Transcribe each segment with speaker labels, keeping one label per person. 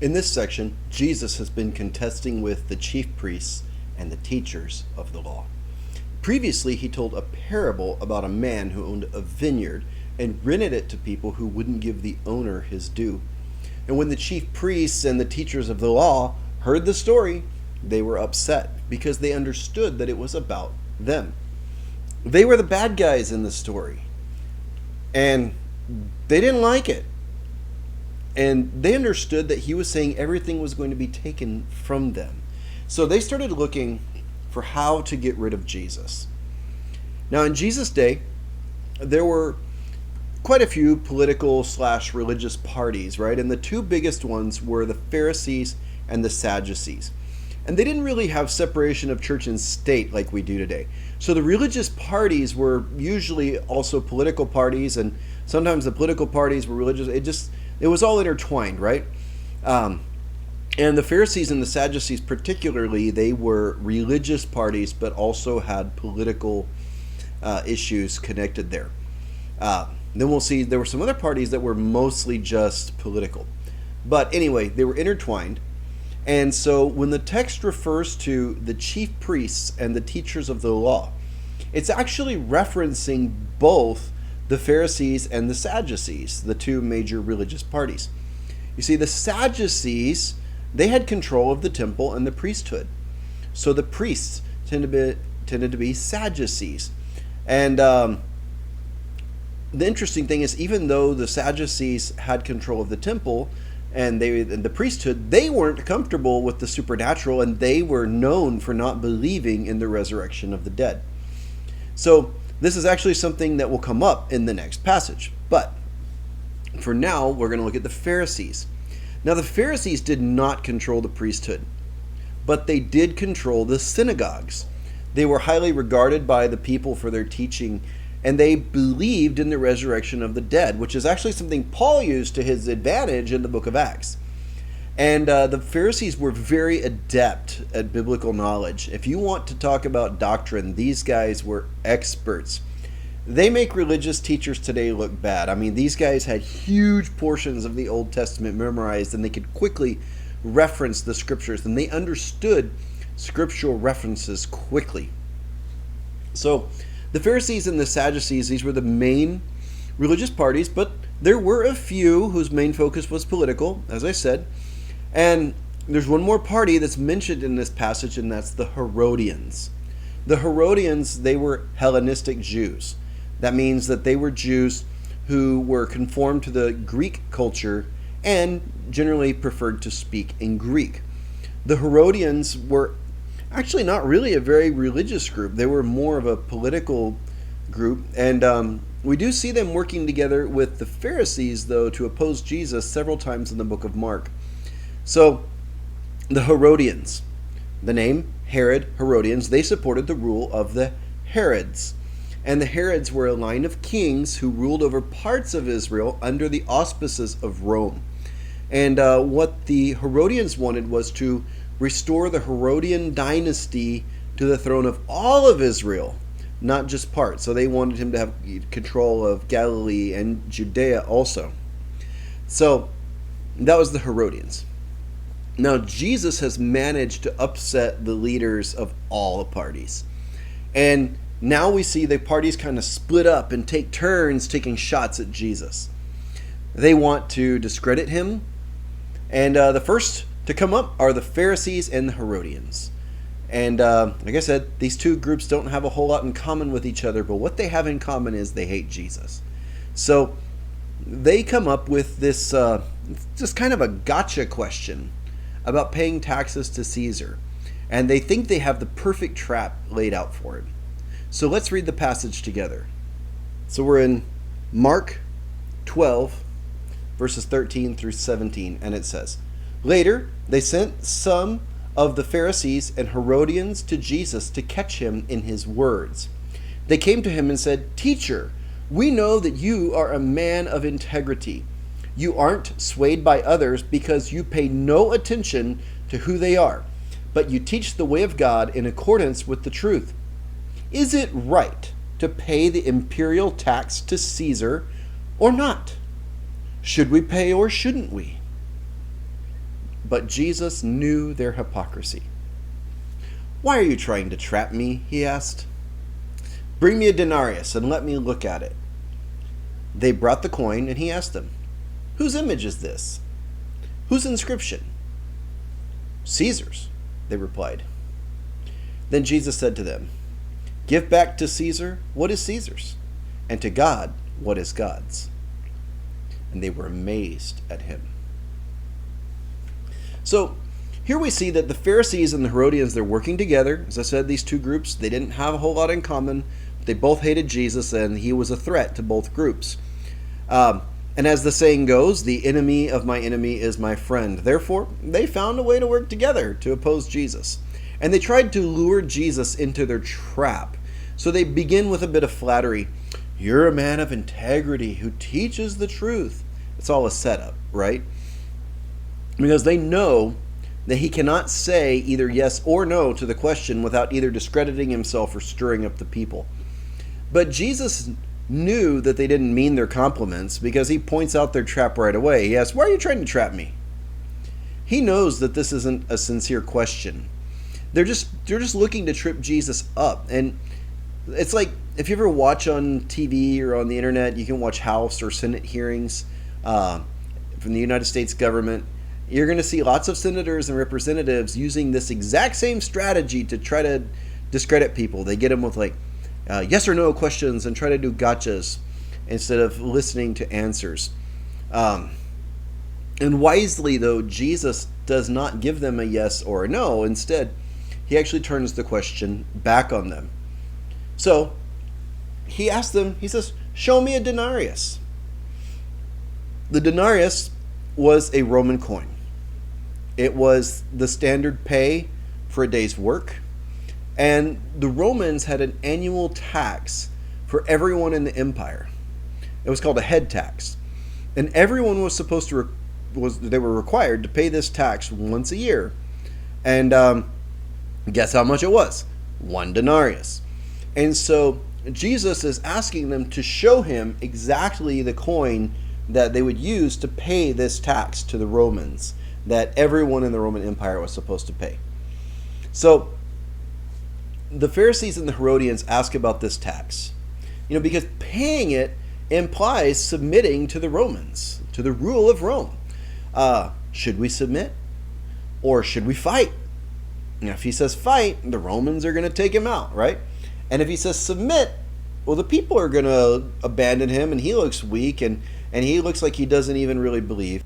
Speaker 1: In this section, Jesus has been contesting with the chief priests and the teachers of the law. Previously, he told a parable about a man who owned a vineyard and rented it to people who wouldn't give the owner his due. And when the chief priests and the teachers of the law heard the story, they were upset because they understood that it was about them. They were the bad guys in the story, and they didn't like it. And they understood that he was saying everything was going to be taken from them. So they started looking for how to get rid of Jesus. Now, in Jesus' day, there were quite a few political / religious parties, right? And the two biggest ones were the Pharisees and the Sadducees. And they didn't really have separation of church and state like we do today. So the religious parties were usually also political parties, and sometimes the political parties were religious. It was all intertwined, right? And the Pharisees and the Sadducees particularly, they were religious parties, but also had political issues connected there. Then we'll see there were some other parties that were mostly just political. But anyway, they were intertwined. And so when the text refers to the chief priests and the teachers of the law, it's actually referencing both the Pharisees and the Sadducees, the two major religious parties. You see, the Sadducees, they had control of the temple and the priesthood. So the priests tended to be Sadducees. And the interesting thing is, even though the Sadducees had control of the temple and the priesthood, they weren't comfortable with the supernatural, and they were known for not believing in the resurrection of the dead. So this is actually something that will come up in the next passage. But for now, we're going to look at the Pharisees. Now, the Pharisees did not control the priesthood, but they did control the synagogues. They were highly regarded by the people for their teaching, and they believed in the resurrection of the dead, which is actually something Paul used to his advantage in the book of Acts. And the Pharisees were very adept at biblical knowledge. If you want to talk about doctrine, these guys were experts. They make religious teachers today look bad. I mean, these guys had huge portions of the Old Testament memorized, and they could quickly reference the scriptures, and they understood scriptural references quickly. So the Pharisees and the Sadducees, these were the main religious parties, but there were a few whose main focus was political, as I said. And there's one more party that's mentioned in this passage, and that's the Herodians. The Herodians, they were Hellenistic Jews. That means that they were Jews who were conformed to the Greek culture and generally preferred to speak in Greek. The Herodians were actually not really a very religious group. They were more of a political group, and we do see them working together with the Pharisees, though, to oppose Jesus several times in the book of Mark. So the Herodians, the name Herod, Herodians, they supported the rule of the Herods. And the Herods were a line of kings who ruled over parts of Israel under the auspices of Rome. And what the Herodians wanted was to restore the Herodian dynasty to the throne of all of Israel, not just part. So they wanted him to have control of Galilee and Judea also. So that was the Herodians. Now, Jesus has managed to upset the leaders of all the parties. And now we see the parties kind of split up and take turns taking shots at Jesus. They want to discredit him. And the first to come up are the Pharisees and the Herodians. And like I said, these two groups don't have a whole lot in common with each other, but what they have in common is they hate Jesus. So they come up with this just kind of a gotcha question about paying taxes to Caesar. And they think they have the perfect trap laid out for him. So let's read the passage together. So we're in Mark 12, verses 13 through 17, and it says, "Later, they sent some of the Pharisees and Herodians to Jesus to catch him in his words. They came to him and said, 'Teacher, we know that you are a man of integrity. You aren't swayed by others because you pay no attention to who they are, but you teach the way of God in accordance with the truth. Is it right to pay the imperial tax to Caesar or not? Should we pay or shouldn't we?' But Jesus knew their hypocrisy. "Why are you trying to trap me?" he asked. "Bring me a denarius and let me look at it." They brought the coin, and he asked them, "Whose image is this? Whose inscription?" "Caesar's," they replied. Then Jesus said to them, "Give back to Caesar what is Caesar's, and to God what is God's." And they were amazed at him. So here we see that the Pharisees and the Herodians, they're working together. As I said, these two groups, they didn't have a whole lot in common. They both hated Jesus, and he was a threat to both groups. And as the saying goes, the enemy of my enemy is my friend. Therefore, they found a way to work together to oppose Jesus. And they tried to lure Jesus into their trap. So they begin with a bit of flattery. "You're a man of integrity who teaches the truth." It's all a setup, right? Because they know that he cannot say either yes or no to the question without either discrediting himself or stirring up the people. But Jesus knew that they didn't mean their compliments, because he points out their trap right away. He asks, "Why are you trying to trap me?" He knows that this isn't a sincere question. They're just looking to trip Jesus up. And it's like, if you ever watch on TV or on the internet, you can watch House or Senate hearings from the United States government. You're going to see lots of senators and representatives using this exact same strategy to try to discredit people. They get them with like yes or no questions and try to do gotchas instead of listening to answers. And wisely, though, Jesus does not give them a yes or a no. Instead, he actually turns the question back on them. So he asks them, he says, "Show me a denarius." The denarius was a Roman coin. It was the standard pay for a day's work. And the Romans had an annual tax for everyone in the empire. It was called a head tax. And everyone was supposed to, they were required to pay this tax once a year. And guess how much it was? 1 denarius. And so Jesus is asking them to show him exactly the coin that they would use to pay this tax to the Romans, that everyone in the Roman Empire was supposed to pay. So the Pharisees and the Herodians ask about this tax, because paying it implies submitting to the Romans, to the rule of Rome. Should we submit, or should we fight? If he says fight, the Romans are going to take him out, right? And if he says submit, well, the people are going to abandon him, and he looks weak, and he looks like he doesn't even really believe.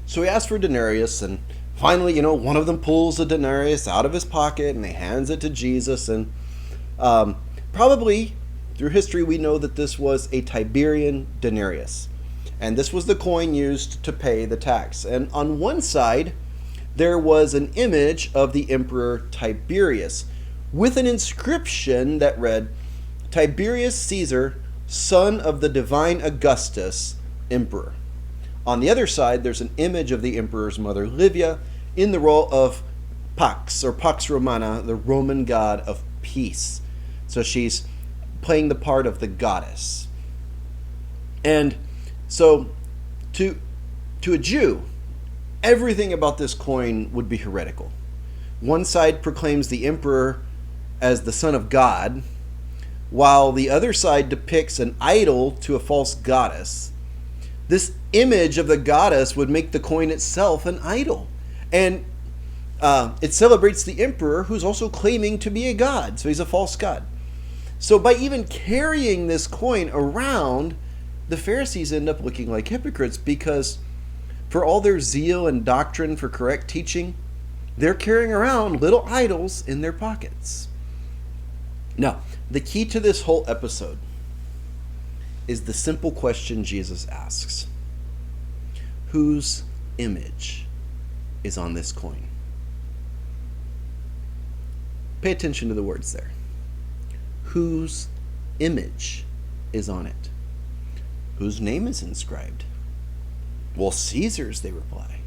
Speaker 1: So he asks for a denarius, and finally, one of them pulls a denarius out of his pocket, and he hands it to Jesus. And probably through history, we know that this was a Tiberian denarius. And this was the coin used to pay the tax. And on one side, there was an image of the Emperor Tiberius with an inscription that read, "Tiberius Caesar, son of the divine Augustus, Emperor." On the other side, there's an image of the emperor's mother, Livia, in the role of Pax, or Pax Romana, the Roman god of peace. So she's playing the part of the goddess. And so to a Jew, everything about this coin would be heretical. One side proclaims the emperor as the son of God, while the other side depicts an idol to a false goddess. This image of the goddess would make the coin itself an idol. And it celebrates the emperor, who's also claiming to be a god. So he's a false god. So by even carrying this coin around, the Pharisees end up looking like hypocrites, because for all their zeal and doctrine for correct teaching, they're carrying around little idols in their pockets. Now, the key to this whole episode is the simple question Jesus asks: whose image is on this coin? Pay attention to the words there. Whose image is on it? Whose name is inscribed? Well, Caesar's, they reply.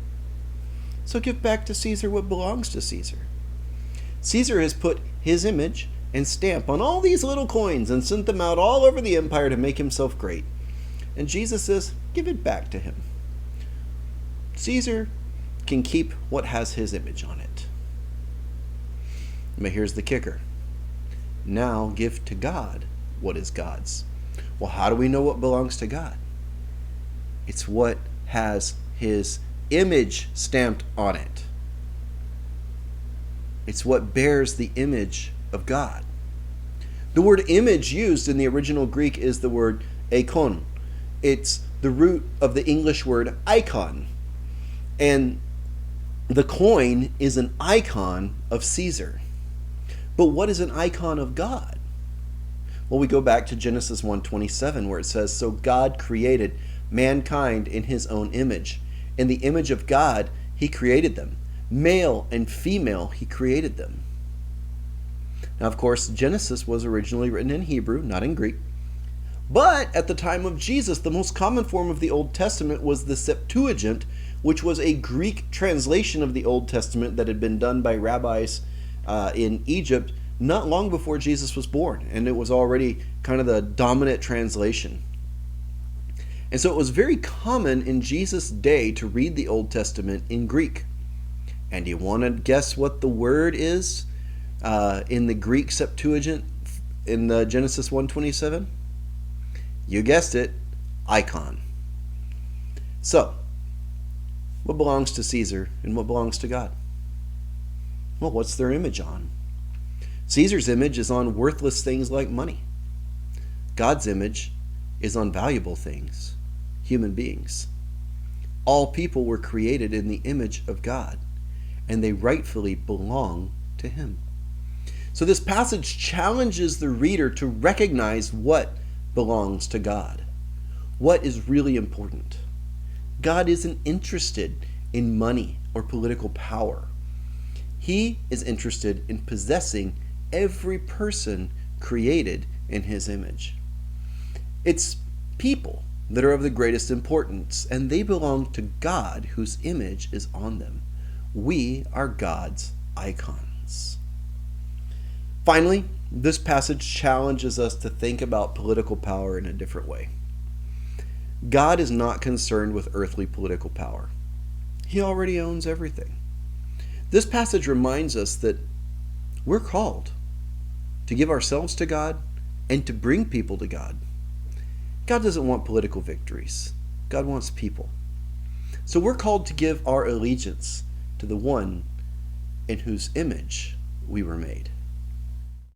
Speaker 1: So give back to Caesar what belongs to Caesar. Caesar has put his image and stamp on all these little coins and sent them out all over the empire to make himself great. And Jesus says, give it back to him. Caesar, can keep what has his image on it. But here's the kicker. Now give to God what is God's. Well, how do we know what belongs to God? It's what has his image stamped on it. It's what bears the image of God. The word image used in the original Greek is the word eikon. It's the root of the English word icon. And the coin is an icon of Caesar. But what is an icon of God? Well, we go back to Genesis 1:27 where it says, "So God created mankind in his own image. In the image of God, he created them. Male and female, he created them." Now, of course, Genesis was originally written in Hebrew, not in Greek. But at the time of Jesus, the most common form of the Old Testament was the Septuagint, which was a Greek translation of the Old Testament that had been done by rabbis in Egypt not long before Jesus was born. And it was already kind of the dominant translation. And so it was very common in Jesus' day to read the Old Testament in Greek. And you want to guess what the word is in the Greek Septuagint in the Genesis 1:27? You guessed it, icon. So, what belongs to Caesar and what belongs to God? Well, what's their image on? Caesar's image is on worthless things like money. God's image is on valuable things, human beings. All people were created in the image of God, and they rightfully belong to him. So this passage challenges the reader to recognize what belongs to God. What is really important? God isn't interested in money or political power. He is interested in possessing every person created in his image. It's people that are of the greatest importance, and they belong to God whose image is on them. We are God's icons. Finally, this passage challenges us to think about political power in a different way. God is not concerned with earthly political power. He already owns everything. This passage reminds us that we're called to give ourselves to God and to bring people to God. God doesn't want political victories. God wants people. So we're called to give our allegiance to the one in whose image we were made.